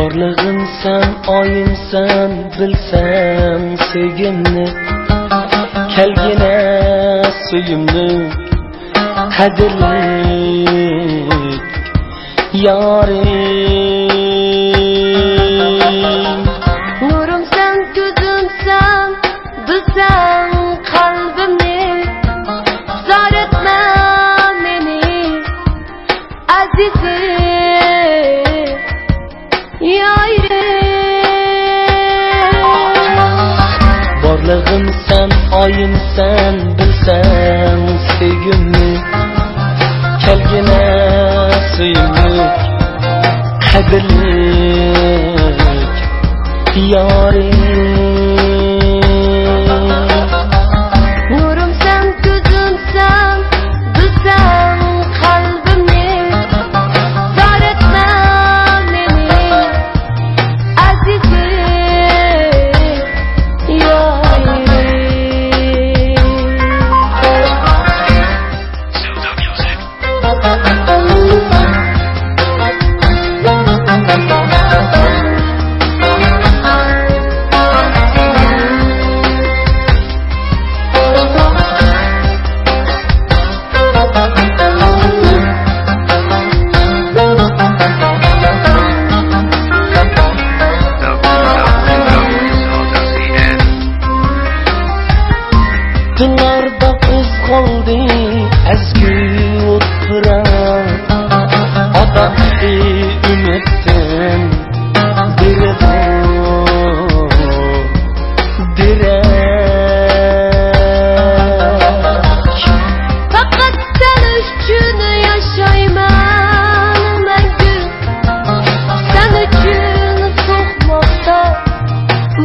Borlig'im sen, oyimsan, bilsam sevgimni. Kelgina suyimni, qadrlik yorim. Nurumsan, ko'zimsan, bilsam qalbimni. Zor etma meni, azizim yorim. Borlig'im sen, oyimsan, bilsam sevgimni. Kelgina suyimni, qadrlik yorim. Nurumsan, ko'zimsan, bilsam qalbimni. Zor etma meni, azizim yorim. Dinlarda qo'zg'oldi ezgu o'tpiram, odamli umiddan dirak. Faqat sen uchun yashayman mangu. Sen uchun so'kmoqda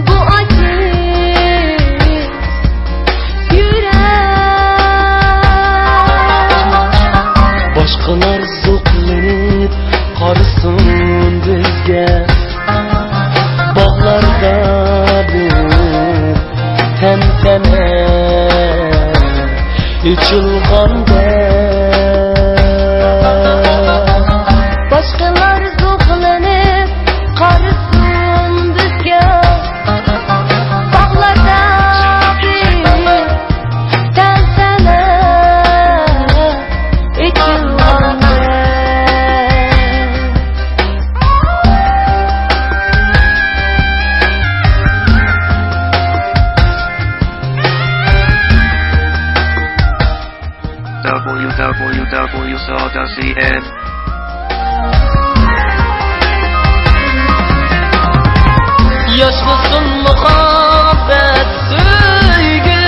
bu aziz yurak. Boshqalar zo'qlanib qarasin bizga, bog'larda bir tantana ichilganda. Boshqalar zo'qlanib qarasin bizga, bog'larda bir tantana ichilganda. www.soul.cn Yaşlısın muhabbet sevgi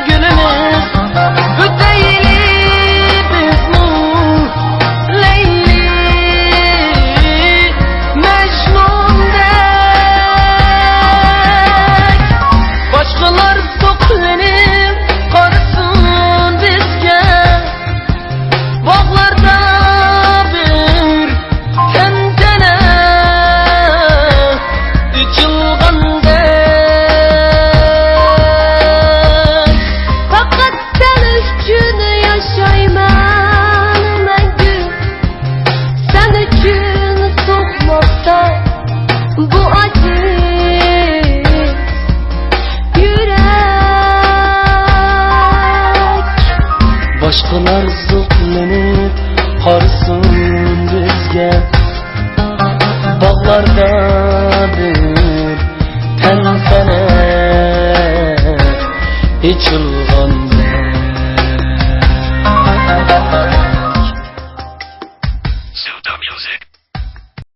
gülümüz, bu değil bizim Leyli Mecnun'dek. Başkalar soklanıp karısın bizge, bağlarda bir tentene içilgandek. Faqat sen uchun yashayman mangu. Sen uchun so'kmoqda bu aziz yurak. Boshqalar zo'qlanib qarasin bizga, bog'larda